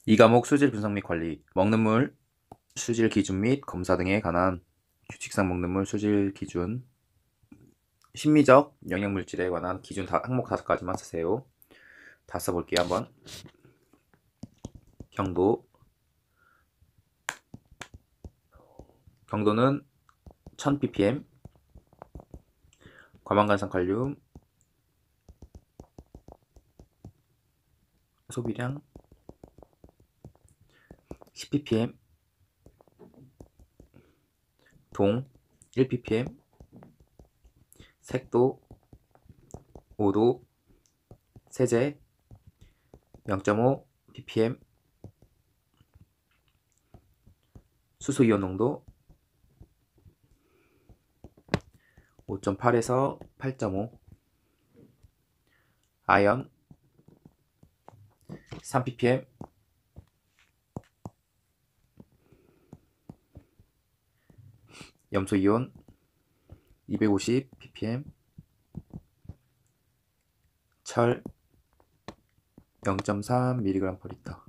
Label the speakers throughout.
Speaker 1: 이 과목 수질 분석 및 관리, 먹는 물 수질 기준 및 검사 등에 관한 규칙상 먹는 물 수질 기준, 심미적 영양물질에 관한 기준 항목 5가지만 쓰세요. 다 써볼게요. 한번. 경도는 1000ppm, 과망간산 칼륨 소비량 10ppm, 동 1ppm, 색도 5도, 세제 0.5 ppm, 수소이온 농도 5.8에서 8.5, 아연 3ppm, 염소이온 250 ppm, 철 0.3mg/L,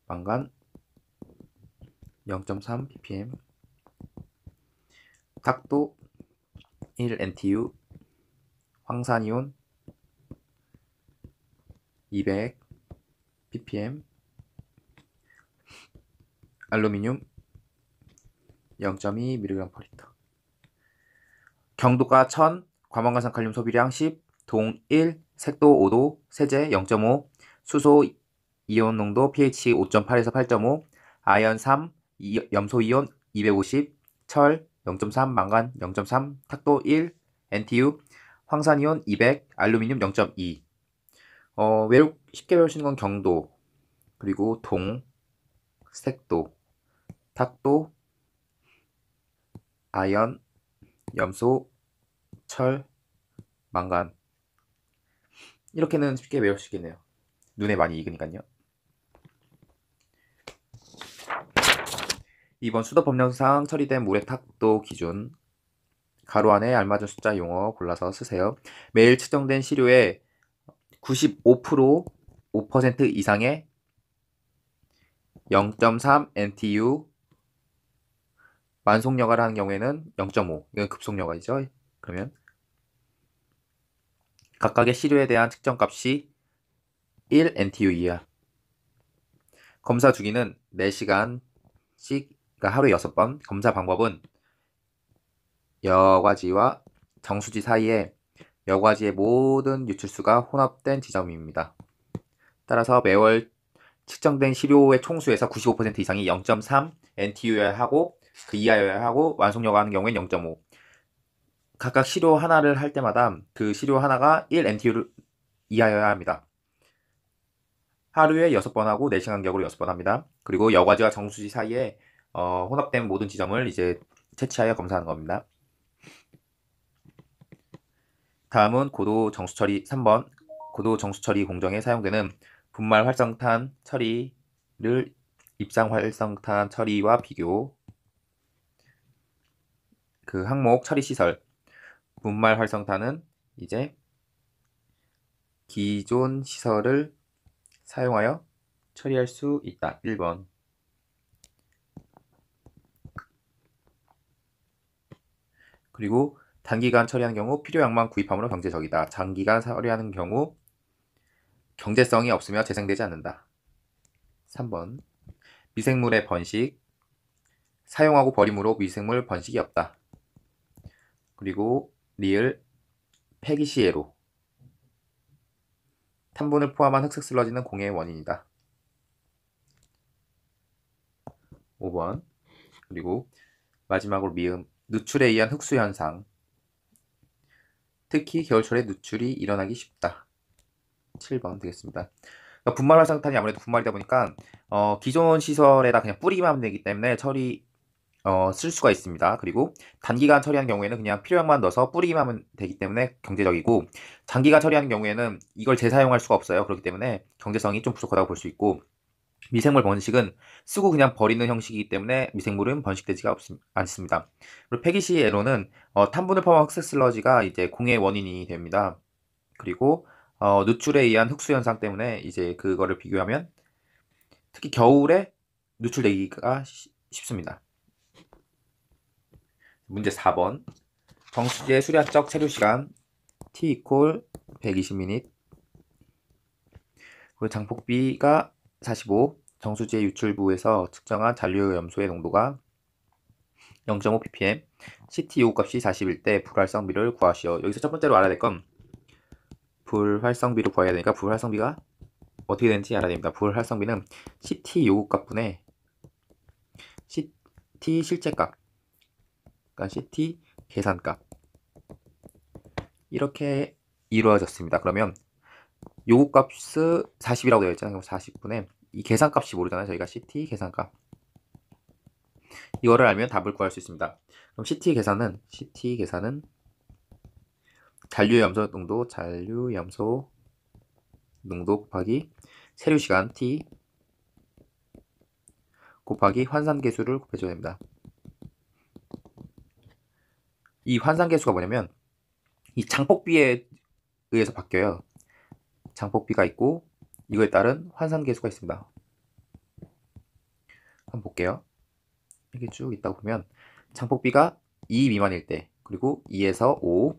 Speaker 1: 망간 0.3 ppm, 탁도 1 NTU, 황산이온 200 ppm, 알루미늄 0.2 mg/L. 경도가 1000, 과망간산 칼륨 소비량 10, 동 1, 색도 5도, 세제 0.5, 수소 이온 농도 pH 5.8에서 8.5, 아연 3, 염소 이온 250, 철 0.3, 망간 0.3, 탁도 1, NTU, 황산 이온 200, 알루미늄 0.2. 쉽게 배울 수 있는 건 경도, 그리고 동, 색도, 탁도, 아연, 염소, 철, 망간. 이렇게는 쉽게 외울 수 있겠네요. 눈에 많이 익으니까요. 2번 수도 법령상 처리된 물의 탁도 기준, 가로 안에 알맞은 숫자 용어 골라서 쓰세요. 매일 측정된 시료의 95% 5% 이상의 0.3 NTU, 만속여가를 하는 경우에는 0.5, 이건 급속여가이죠. 그러면 각각의 시료에 대한 측정값이 1 NTU 이하. 검사 주기는 4시간씩, 그러니까 하루에 6번. 검사 방법은 여과지와 정수지 사이에 여과지의 모든 유출수가 혼합된 지점입니다. 따라서 매월 측정된 시료의 총수에서 95% 이상이 0.3 NTU여야 하고 그 이하여야 하고, 완속여가 하는 경우엔 0.5. 각각 시료 하나를 할 때마다 그 시료 하나가 1 NTU 이하여야 합니다. 하루에 6번 하고 4시간 간격으로 6번 합니다. 그리고 여과지와 정수지 사이에 혼합된 모든 지점을 이제 채취하여 검사하는 겁니다. 다음은 고도 정수처리 3번. 고도 정수처리 공정에 사용되는 분말 활성탄 처리를 입상 활성탄 처리와 비교. 그 항목 처리 시설. 분말 활성탄은 이제 기존 시설을 사용하여 처리할 수 있다. 1번. 그리고 단기간 처리하는 경우 필요량만 구입함으로 경제적이다. 장기간 처리하는 경우 경제성이 없으며 재생되지 않는다. 3번. 미생물의 번식. 사용하고 버림으로 미생물 번식이 없다. 그리고 리을 폐기시에로. 탄분을 포함한 흑색 슬러지는 공해의 원인이다. 5번. 그리고 마지막으로 미음. 누출에 의한 흑수 현상. 특히 겨울철에 누출이 일어나기 쉽다. 7번 되겠습니다. 그러니까 분말 활성탄이 아무래도 분말이다 보니까 기존 시설에다 그냥 뿌리기만 하면 되기 때문에 쓸 수가 있습니다. 그리고 단기간 처리하는 경우에는 그냥 필요량만 넣어서 뿌리기만 하면 되기 때문에 경제적이고, 장기간 처리하는 경우에는 이걸 재사용할 수가 없어요. 그렇기 때문에 경제성이 좀 부족하다고 볼 수 있고, 미생물 번식은 쓰고 그냥 버리는 형식이기 때문에 미생물은 번식되지가 않습니다. 그리고 폐기시 에로는 탄분을 포함한 흑색 슬러지가 이제 공해의 원인이 됩니다. 그리고 누출에 의한 흑수 현상 때문에 이제 그거를 비교하면 특히 겨울에 누출되기가 쉽습니다. 문제 4번. 정수지의 수량적 체류 시간 T 이퀄 120min. 그리고 장폭비가 45. 정수지의 유출부에서 측정한 잔류염소의 농도가 0.5 ppm. CT 요구값이 40일 때 불활성비를 구하시오. 여기서 첫 번째로 알아야 될 건 불활성비를 구해야 되니까 불활성비가 어떻게 되는지 알아야 됩니다. 불활성비는 CT 요구값분의 CT 실제값, 그러니까 CT 계산값, 이렇게 이루어졌습니다. 그러면 요구값을 40이라고 되어 있잖아요. 그럼 40분의 이 계산값이 모르잖아요. 저희가 CT 계산값, 이거를 알면 답을 구할 수 있습니다. 그럼 CT 계산은 잔류염소 농도 곱하기 세류시간 T 곱하기 환산계수를 곱해줘야 됩니다. 이 환산계수가 뭐냐면 이 장폭비에 의해서 바뀌어요. 장폭비가 있고 이거에 따른 환산계수가 있습니다. 한번 볼게요. 이렇게 쭉 있다고 보면 장폭비가 2 미만일 때, 그리고 2에서 5,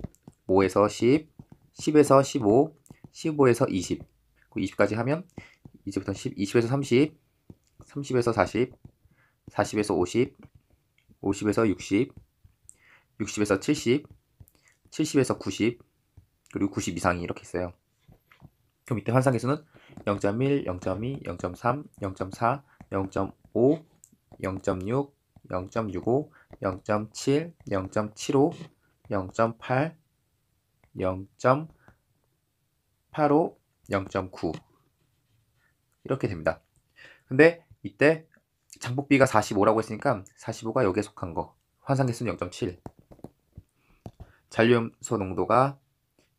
Speaker 1: 5에서 10, 10에서 15, 15에서 20, 20까지 하면 이제부터 20에서 30, 30에서 40, 40에서 50, 50에서 60, 60에서 70, 70에서 90, 그리고 90 이상이 이렇게 있어요. 그럼 이때 환상계수는 0.1, 0.2, 0.3, 0.4, 0.5, 0.6, 0.65, 0.7, 0.75, 0.8, 0.85, 0.9 이렇게 됩니다. 근데 이때 장폭비가 45라고 했으니까 45가 여기에 속한 거, 환상계수는 0.7, 잔류염소 농도가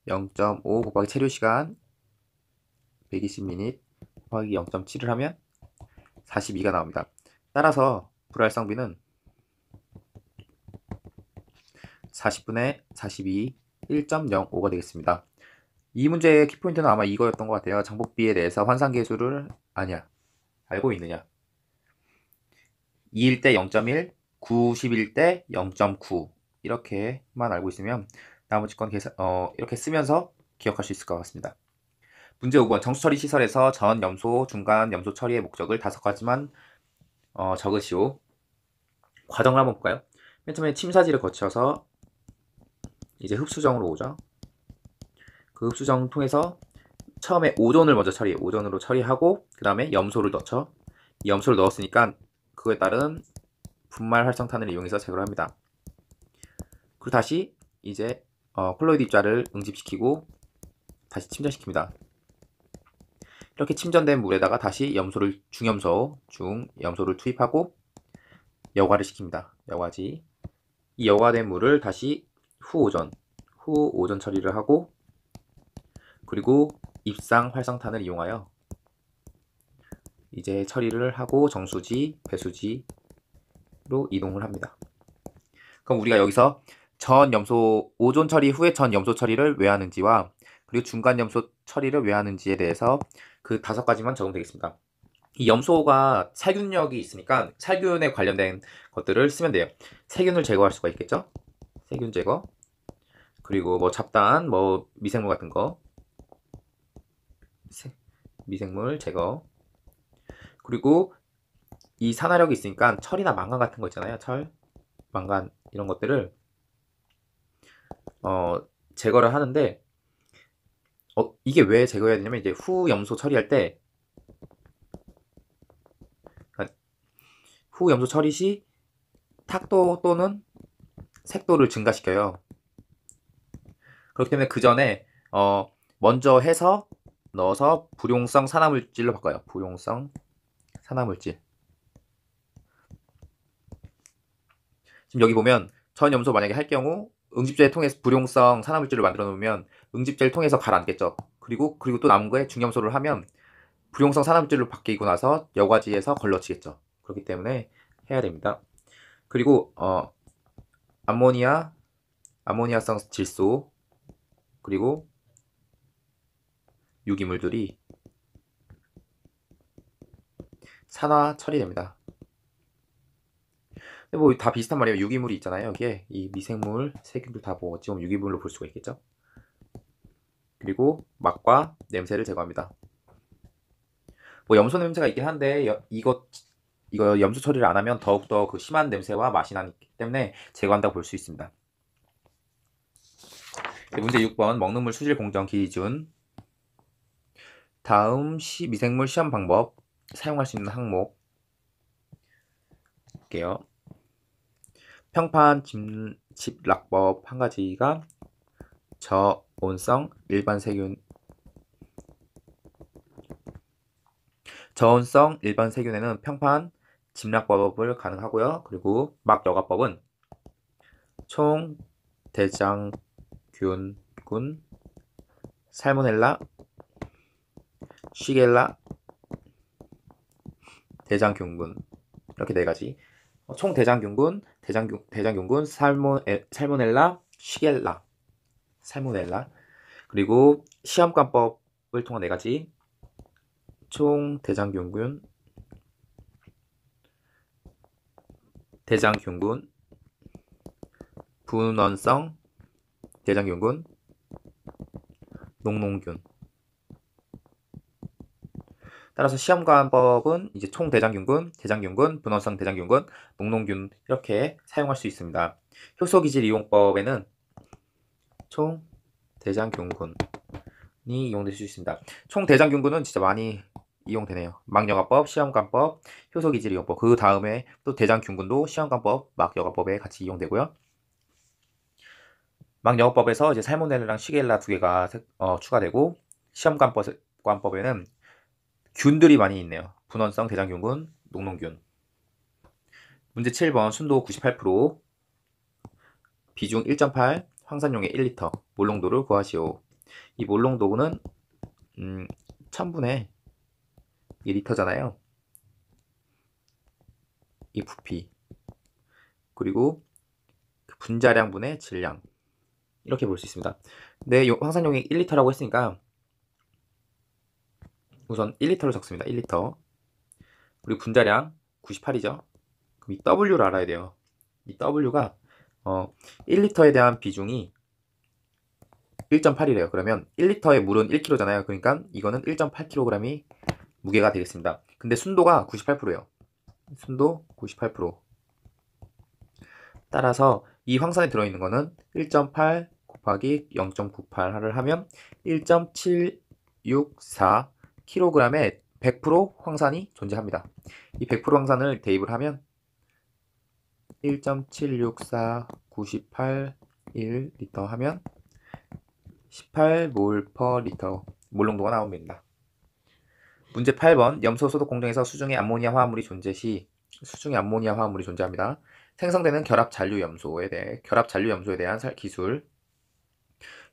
Speaker 1: 0.5 곱하기 체류시간 120min 곱하기 0.7을 하면 42가 나옵니다. 따라서 불활성비는 40분의 42, 1.05가 되겠습니다. 이 문제의 키포인트는 아마 이거였던 것 같아요. 장폭비에 대해서 환산계수를 알고 있느냐. 2일 때 0.1, 90일 때 0.9 이렇게만 알고 있으면 나머지 건 이렇게 쓰면서 기억할 수 있을 것 같습니다. 문제 5번. 정수처리 시설에서 전 염소, 중간 염소 처리의 목적을 5가지만 적으시오. 과정을 한번 볼까요? 맨 처음에 침사지를 거쳐서 이제 흡수정으로 오죠. 그 흡수정 통해서 처음에 오존을 먼저 오존으로 처리하고 그 다음에 염소를 넣죠. 이 염소를 넣었으니까 그거에 따른 분말 활성탄을 이용해서 제거를 합니다. 그리고 다시 이제 콜로이드 입자를 응집시키고 다시 침전시킵니다. 이렇게 침전된 물에다가 다시 중염소를 투입하고 여과를 시킵니다. 여과지. 이 여과된 물을 다시 후오존 처리를 하고, 그리고 입상 활성탄을 이용하여 이제 처리를 하고 정수지, 배수지로 이동을 합니다. 그럼 우리가 여기서 오존 처리 후에 전 염소 처리를 왜 하는지와 그리고 중간 염소 처리를 왜 하는지에 대해서 그 5가지만 적으면 되겠습니다. 이 염소가 살균력이 있으니까 살균에 관련된 것들을 쓰면 돼요. 세균을 제거할 수가 있겠죠? 세균 제거. 그리고 뭐 잡다한 미생물 같은 거. 미생물 제거. 그리고 이 산화력이 있으니까 철이나 망간 같은 거 있잖아요. 철, 망간 이런 것들을 제거를 하는데 이게 왜 제거해야 되냐면 이제 후염소 처리할 때 후염소 처리 시 탁도 또는 색도를 증가시켜요. 그렇기 때문에 그 전에 먼저 해서 넣어서 불용성 산화물질로 바꿔요. 불용성 산화물질. 지금 여기 보면 전 염소 만약에 할 경우 응집제를 통해서 불용성 산화물질을 만들어 놓으면 응집제를 통해서 가라앉겠죠. 그리고 또 남은 거에 중염소를 하면 불용성 산화물질로 바뀌고 나서 여과지에서 걸러지겠죠. 그렇기 때문에 해야 됩니다. 그리고 아모니아성 질소, 그리고 유기물들이 산화 처리됩니다. 뭐 다 비슷한 말이에요. 유기물이 있잖아요. 여기에 이 미생물, 세균들 다 뭐 어찌 보면 유기물로 볼 수가 있겠죠. 그리고 맛과 냄새를 제거합니다. 뭐 염소 냄새가 있긴 한데 이거 염소 처리를 안 하면 더욱더 그 심한 냄새와 맛이 나기 때문에 제거한다고 볼 수 있습니다. 문제 6번 먹는 물 수질 공정 기준. 다음 미생물 시험 방법 사용할 수 있는 항목 볼게요. 평판 집락법 한 가지가 저온성 일반 세균 저온성 일반 세균에는 평판 집락법을 가능하고요. 그리고 막여과법은 총 대장균군, 살모넬라, 시겔라, 대장균군 이렇게 네 가지. 총 대장균군, 대장균군, 살모넬라, 시겔라, 살모넬라. 그리고 시험관법을 통한 네 가지. 총 대장균군, 분원성 대장균군, 농농균. 따라서 시험관법은 이제 총 대장균군, 분원성 대장균군, 농농균 이렇게 사용할 수 있습니다. 효소기질 이용법에는 총 대장균군이 이용될 수 있습니다. 총 대장균군은 진짜 많이 이용되네요. 막여과법, 시험관법, 효소기질 이용법. 그 다음에 또 대장균군도 시험관법, 막여과법에 같이 이용되고요. 막여과법에서 이제 살모넬라랑 시겔라 두 개가 추가되고 시험관법에는 균들이 많이 있네요. 분원성 대장균군, 농농균. 문제 7번 순도 98%, 비중 1.8, 황산용액 1리터, 몰농도를 구하시오. 이 몰농도는 1000분의 2리터잖아요. 이 부피 그리고 그 분자량분의 질량 이렇게 볼 수 있습니다. 근데 황산용액 1리터라고 했으니까 우선 1리터를 적습니다. 1리터. 그리고 분자량 98이죠. 그럼 이 W를 알아야 돼요. 이 W가 1리터에 대한 비중이 1.8이래요. 그러면 1리터의 물은 1kg잖아요. 그러니까 이거는 1.8kg이 무게가 되겠습니다. 근데 순도가 98%예요. 순도 98%. 따라서 이 황산에 들어있는 거는 1.8 곱하기 0.98을 하면 1.764kg의 100% 황산이 존재합니다. 이 100% 황산을 대입을 하면 1.76498 1리터 하면 18몰 퍼 리터 몰농도가 나옵니다. 문제 8번 염소 소독 공정에서 수중에 암모니아 화합물이 존재 시 수중에 암모니아 화합물이 존재합니다. 생성되는 결합 잔류 염소에 대한 기술.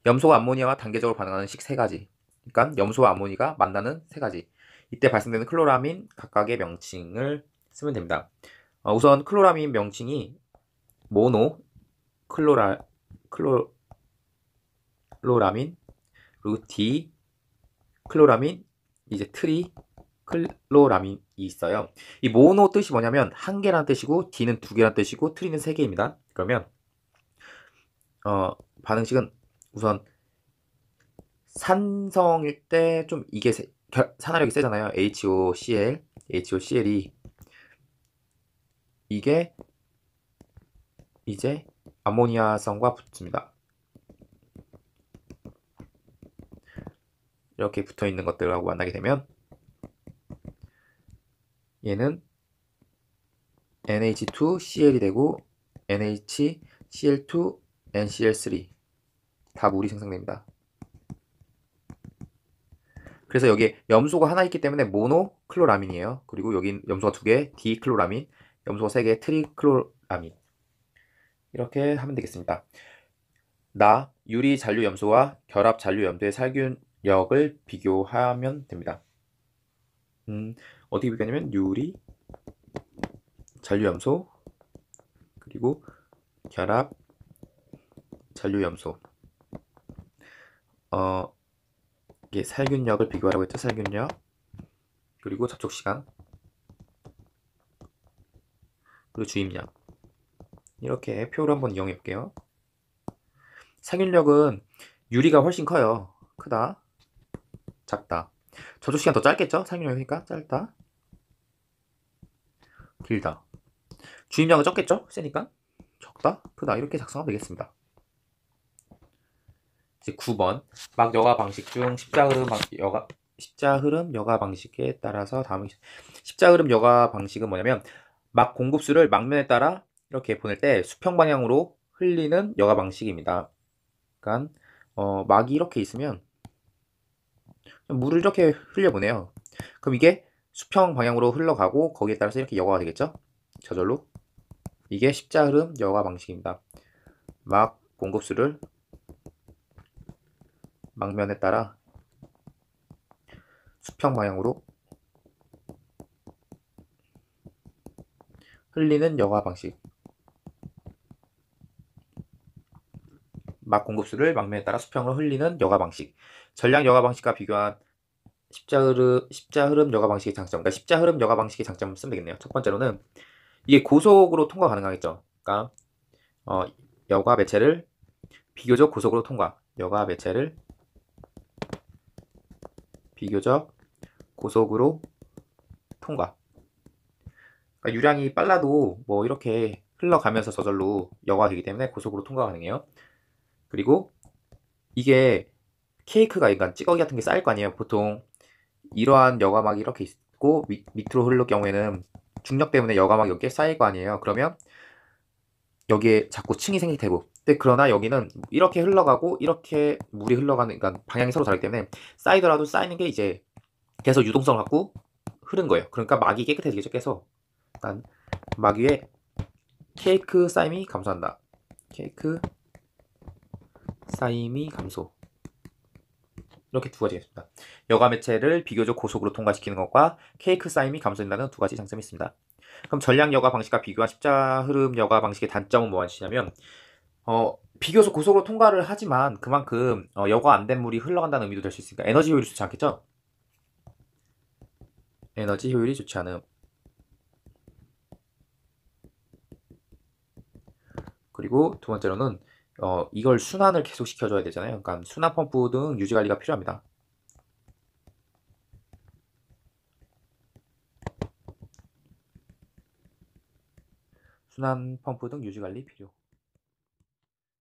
Speaker 1: 염소와 암모니아와 단계적으로 반응하는 식 3가지. 그러니까 염소와 암모니아가 만나는 3가지. 이때 발생되는 클로라민 각각의 명칭을 쓰면 됩니다. 우선 클로라민 명칭이 모노 클로라민, 그리고 디 클로라민, 이제 트리 클로라민이 있어요. 이 모노 뜻이 뭐냐면 한 개란 뜻이고 D는 2개란 뜻이고 트리는 3개입니다. 그러면 반응식은 우선 산성일 때 좀 이게 산화력이 세잖아요. HOCl이 이게 이제 암모니아성과 붙습니다. 이렇게 붙어 있는 것들하고 만나게 되면 얘는 NH2Cl이 되고 NaCl2NCl3 다 물이 생성됩니다. 그래서 여기에 염소가 하나 있기 때문에 모노클로라민이에요. 그리고 여기 염소가 2개, 디클로라민, 염소가 3개, 트리클로라민. 이렇게 하면 되겠습니다. 유리 잔류 염소와 결합 잔류 염소의 살균력을 비교하면 됩니다. 어떻게 비교하냐면 유리 잔류 염소 그리고 결합 잔류 염소 이게 살균력을 비교하라고 했죠. 살균력 그리고 접촉 시간 그리고 주입량. 이렇게 표를 한번 이용해 볼게요. 상윤력은 유리가 훨씬 커요. 크다, 작다. 저조 시간 더 짧겠죠? 상윤력이니까 짧다, 길다. 주입량은 적겠죠? 세니까 적다, 크다. 이렇게 작성하면 되겠습니다. 이제 9번 막 여가 방식 중 십자 흐름 여가 방식에 따라서 다음 십자 흐름 여가 방식은 뭐냐면 막 공급수를 막면에 따라 이렇게 보낼 때 수평 방향으로 흘리는 여가 방식입니다. 그러니까 막이 이렇게 있으면 물을 이렇게 흘려보내요. 그럼 이게 수평 방향으로 흘러가고 거기에 따라서 이렇게 여가가 되겠죠? 저절로. 이게 십자 흐름 여가 방식입니다. 막 공급수를 막면에 따라 수평 방향으로 흘리는 여가 방식. 막 공급수를 막면에 따라 수평으로 흘리는 여가 방식. 전량 여가 방식과 비교한 십자 흐름 여가 방식의 장점. 그러니까 십자 흐름 여가 방식의 장점을 쓰면 되겠네요. 첫 번째로는 이게 고속으로 통과 가능하겠죠. 그러니까 여가 매체를 비교적 고속으로 통과. 여가 매체를 비교적 고속으로 통과. 그러니까 유량이 빨라도 뭐 이렇게 흘러가면서 저절로 여가가 되기 때문에 고속으로 통과 가능해요. 그리고 이게 케이크가, 그러니까 찌꺼기 같은 게 쌓일 거 아니에요. 보통 이러한 여과막이 이렇게 있고 밑으로 흐를 경우에는 중력 때문에 여과막이 여기에 쌓일 거 아니에요. 그러면 여기에 자꾸 층이 생길 테고. 근데 그러나 여기는 이렇게 흘러가고 이렇게 물이 흘러가는, 그러니까 방향이 서로 다르기 때문에 쌓이더라도 쌓이는 게 이제 계속 유동성을 갖고 흐른 거예요. 그러니까 막이 깨끗해지겠죠. 계속 일단 막 위에 케이크 쌓임이 감소한다. 케이크 쌓임이 감소. 이렇게 두 가지가 있습니다. 여가 매체를 비교적 고속으로 통과시키는 것과 케이크 쌓임이 감소된다는 두 가지 장점이 있습니다. 그럼 전량 여가 방식과 비교한 십자 흐름 여가 방식의 단점은 무엇이냐면 비교적 고속으로 통과를 하지만 그만큼 여가 안 된 물이 흘러간다는 의미도 될 수 있으니까 에너지 효율이 좋지 않겠죠? 에너지 효율이 좋지 않음. 그리고 두 번째로는 이걸 순환을 계속 시켜줘야 되잖아요. 그러니까 순환 펌프 등 유지 관리가 필요합니다. 순환 펌프 등 유지 관리 필요.